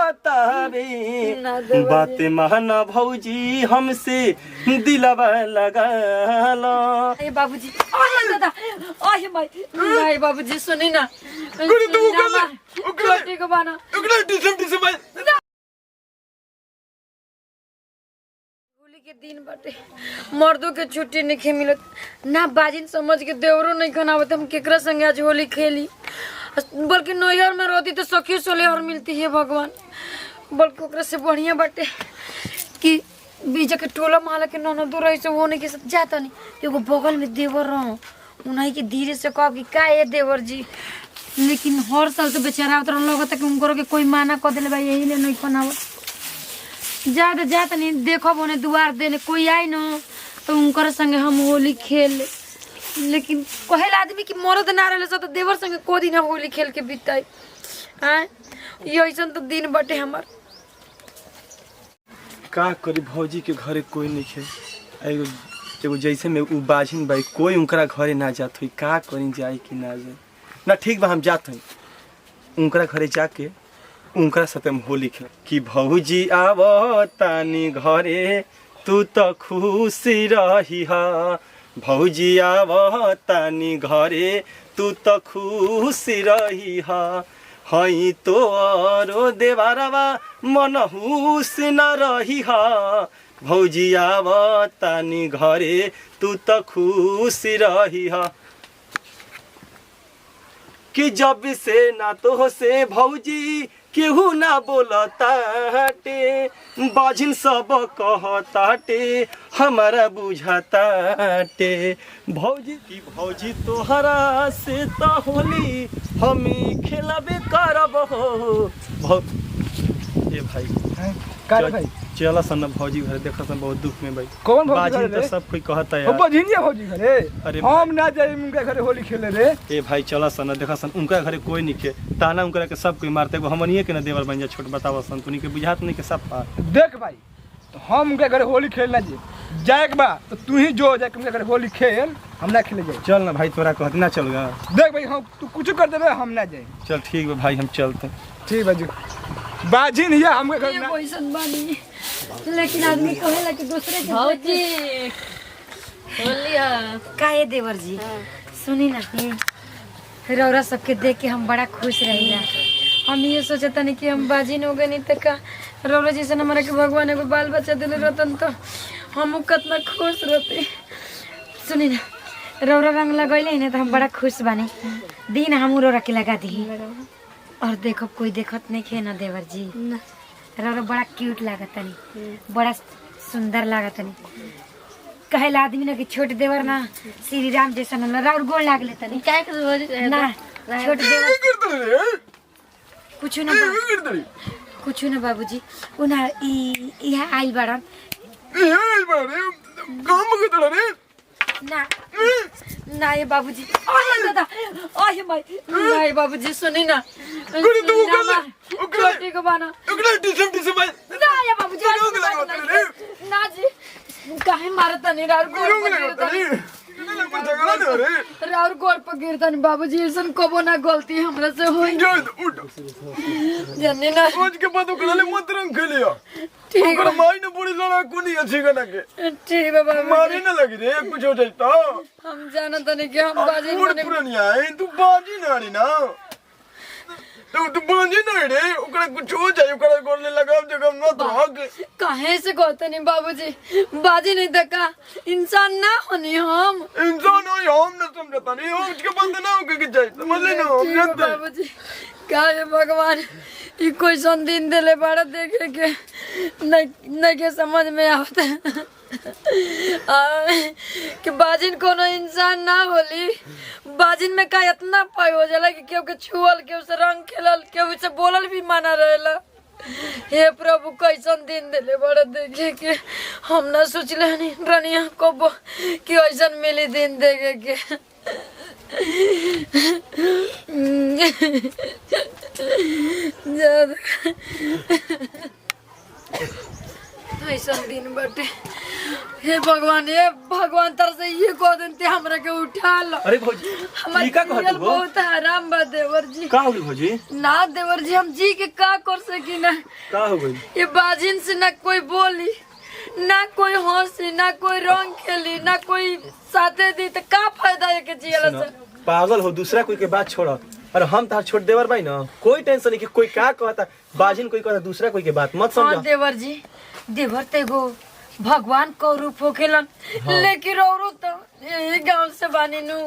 बतावे बात महना भौजी हमसे दिलवा लगा लो। बाबूजी दादा नहीं बाबूजी सुनी ना छोटी को बाना होली के दिन बाटे मर्दों के छुट्टी नहीं मिलत ना बाजिन समझ के देवरो नहीं खनावत हम केकरा संगे आज होली खेली बल्कि नैहर में रोती तो सखी सोलेहर मिलती है भगवान बल्कि ओकरा से बढ़िया बाटे कि बीजा के टोला माला के ननद रही से वो नहीं के साथ जाता नहीं एगो बगल में देवर रहो उन्हीं के धीरे से कह कि का है देवर जी लेकिन हर साल तो बेचारा उतर लोग तक उनको के कोई माना कर दिले भाई यही ले नहीं बनावत जाता नहीं देखो बोने दुआर देने कोई आई न तो उनकर संगे हम होली खेल लेकिन कहल आदमी की मरद ना रहे तो देवर संगे को दिन होली खेल के बीताई ये ऐसा तो दिन बटे हमार का करी भौजी के घरे कोई नहीं है एगो जैसे में उ बाजिन भाई कोई उनकरा घरे ना जात हुई का करी जाए कि ना जाए ना ठीक बा हम जात हई उनकरा घरे जाके उनकरा साथे हम होली खेल कि भौजी आव तानी घरे तू तो खुशी रही हा भौजी आव तानी घरे तू तो खुशी रही हा हई तोरो देवारवा मनहुस न रही हा भौजी आव तानी घरे तू तो खुशी रही हा कि जब से ना तो से भौजी केहू ना बोलताटे बाजिन सब कहताटे हमारा बुझाताटे भौजी की भौजी तोहरा से तो होली हम खेलबे करब हो ए भाई चला सन भौजी घर देखा सन बहुत दुख में भाई कौन बाजिन तो सब कोई कहता है बाजिनिया भौजी घरे अरे हम ना जाए उनके घरे होली खेले रे ए भाई चला सन देखा सन उनका घरे कोई नहीं के ताना उनकरा के सब कोई मारते गो हमनिए के ना देवर बन जा छोट बतावा सन तूनी के बुझात नहीं के सब पा देख भाई तो हम उनके घरे होली खेलना जाए बा तो तू ही जो जाके उनके घरे होली खेल हम ना खेले जाए चल ना भाई तोरा कहत ना चलगा देख भाई हम तू कुछ कर देबे हम ना जाए चल ठीक है भाई हम चलते ठीक बाजू बाजिन हिया हमके घर ना वैसन बानी लेकिन आदमी कहेला कि दूसरे के भौजी होलिया काहे देवर जी सुनी ना रौरा सबके देख के हम बड़ा खुश रहिला हम ये सोचता नहीं कि हम बाजिन हो गए नहीं तो का रौरा जैसे हमारा के भगवान एगो बाल बच्चा दिले रहतन तो हम कितना खुश रहते सुनी ना रौरा रंग लगैले ना तो हम बड़ा खुश बानी दिन हम रौरा के लगा दी और देखो कोई देखत नहीं खे ना देवर जी रौरा बड़ा क्यूट लागत नहीं बड़ा सुंदर लागत नहीं कहेला आदमी ना कि छोट देवर ना श्री राम जैसा ना राउर गोड़ लाग लेता नहीं क्या ना छोट देवर कुछ ना बाबूजी उना यहाँ आइल बाड़न ना ये बाबूजी दादा नहीं बाबूजी सुनी ना छोटी को बाना ना ये बाबूजी ना जी काहे मारता नहीं राउर गोड़ पर गिरता नहीं बाबूजी ऐसन कबो ना गलती हमरा से होई जाने ना आज के बाद ओकरा ले मत रंग खेलियो ठीक ओकरा माई ने बड़ी लड़ा कोनी अच्छी गना के ठीक है बाबू मारे ना लगी रे कुछ हो जाए तो हम जानत नहीं कि हम बाजी बड़ी पुरानी है तू बाजी नाड़ी ना तू बाजी ना रे ओकरा कुछ हो जाए ओकरा गोले लगाव जगह मत भाग काहे से कहते नहीं बाबूजी बाजी नहीं देखा इंसान ना होनी हम इंसान हो हम ना समझता नहीं हो उसके बंद ना हो के जाए समझ ले ना हम जानते बाबूजी का है भगवान ये कोई सन दिन दिले बड़ा देखे के नहीं के समझ में आवता कि बाजिन कोनो इंसान ना होली बाजिन में का इतना पाई हो जाला कि केहू के छुअल केहू से रंग खेलल केहू से बोलल भी माना रहेला हे प्रभु कैसन दिन दिले बड़ा देखे के हम ना सोचले नहीं रनिया कब कि ऐसन मिली दिन देखे के ऐसा दिन बटे हे भगवान तर से ये कह देते हमरा के उठा लो। अरे भौजी ई का कहत हो? बहुत हराम बा देवर जी। का हो गई भौजी? ना देवर जी हम जी के का कर सकी ना। का हो गई? ये बाजिन से ना कोई बोली ना कोई हंसी ना कोई रंग खेली ना कोई साथे दी तो का फायदा है के जियला से। पागल हो, दूसरा कोई के बात छोड़। अरे हम तार छोड़ देवर भाई ना, कोई टेंशन नहीं कि कोई का कहता बाजिन कोई कहता दूसरा कोई के बात मत समझ। हाँ देवर जी, देवर तेगो भगवान को रूप होखेलन। हाँ। लेकिन औरो तो यही गांव से बानी नु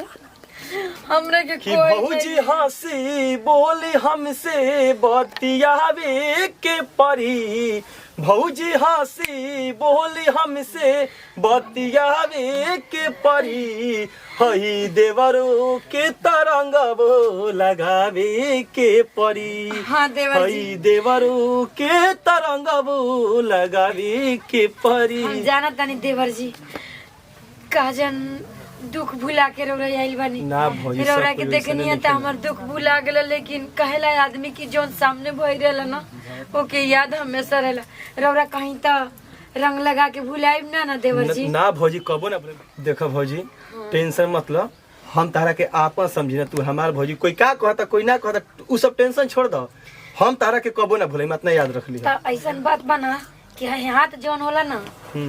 हमरे के कि कोई भौजी हंसी बोली हमसे बतियावे के परी, भौजी हंसी बोली हमसे बतियावे के परी, हई देवरो के तरंग लगावे के परी। हाँ देवर जी, हई देवरो के तरंग लगावे के परी। हम जाना तानी देवर जी काजन दुख भुला के रौरा आइल बानी ना भौजी रौरा के देखनी त हमर दुख भुला गेल। लेकिन कहेला आदमी की जोन सामने भई रहला ना ओके याद हमेशा रहला। रौरा कहीं त रंग लगा के भुलाइब ना देवर जी। ना भौजी कबो ना। देखो भौजी टेंशन मतलब हम तारा के आपन समझी ना, तू हमार भौजी कोई का कहता कोई ना कहता उ सब टेंशन छोड़ दो। हम तारा के कबो ना भूले, इतना याद रख ली। त ऐसन बात बना कि हाथ जौन होला ना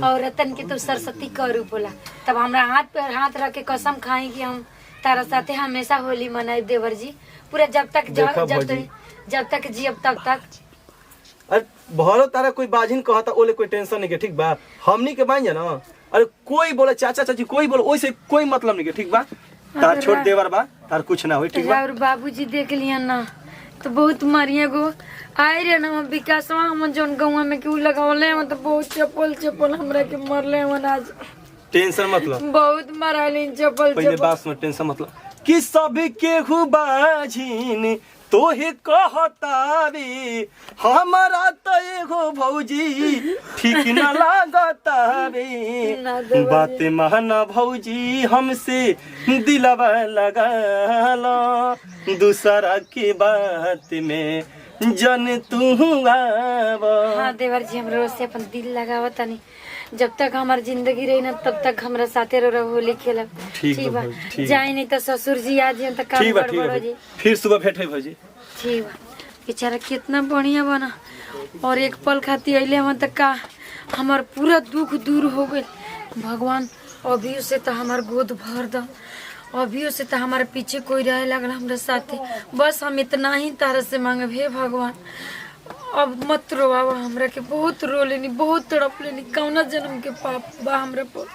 और रतन की तो सरस्वती का रूप होला। तब हमरा हाथ पे हाथ रख के कसम खाई कि हम तारा साथे हमेशा होली मनाई देवर जी। पूरा जब तक जियब तब तक। अरे भरो तारा कोई बाजिन कहता ओले कोई टेंशन नहीं के, ठीक बा? हमनी के मान जा ना। अरे कोई बोले चाचा चाची कोई बोले ओइसे कोई मतलब नहीं के, ठीक बा? तार छोड़ देवर बा, तार कुछ ना होई, ठीक बा? और बाबूजी देख लिया ना तो बहुत मारिया गो आए रे ना विकासवा हम जोन गौवा में क्यों लगावले हम तो बहुत चप्पल हमरा के मरले हम आज। टेंशन मतलब बहुत मारलिन चप्पल पहले बात सुन। टेंशन मतलब कि सब के बाजिन तोहे कहता रे, हमारा तो एगो भौजी ठीक न लागता रे। बात माना भौजी हमसे दिलवा लगाला, दूसरा के बात में जन तू आवा। हाँ देवर जी, हम रोज से अपन दिल लगावा तनी। जब तक हमार जिंदगी रही ना तब तक हमरा साथे रो होली खेलब। ठीक बा, जाए नहीं तो ससुर जी आ जाए तो काम गड़बड़ हो जी। फिर सुबह भेंट होई भौजी। ठीक बा। बेचारा कितना बढ़िया बना और एक पल खाती अइले हम तक का हमार पूरा दुख दूर हो गए। भगवान अभी से तो हमार गोद भर दो, अभी से तो हमारे पीछे कोई रहे लगल हमारे साथे। बस हम इतना ही तारा से मांगब हे भगवान अब मत रोवा हमरा के। बहुत रो लेनी, बहुत तड़प लेनी, कौना जन्म के पाप बा हमरा पर।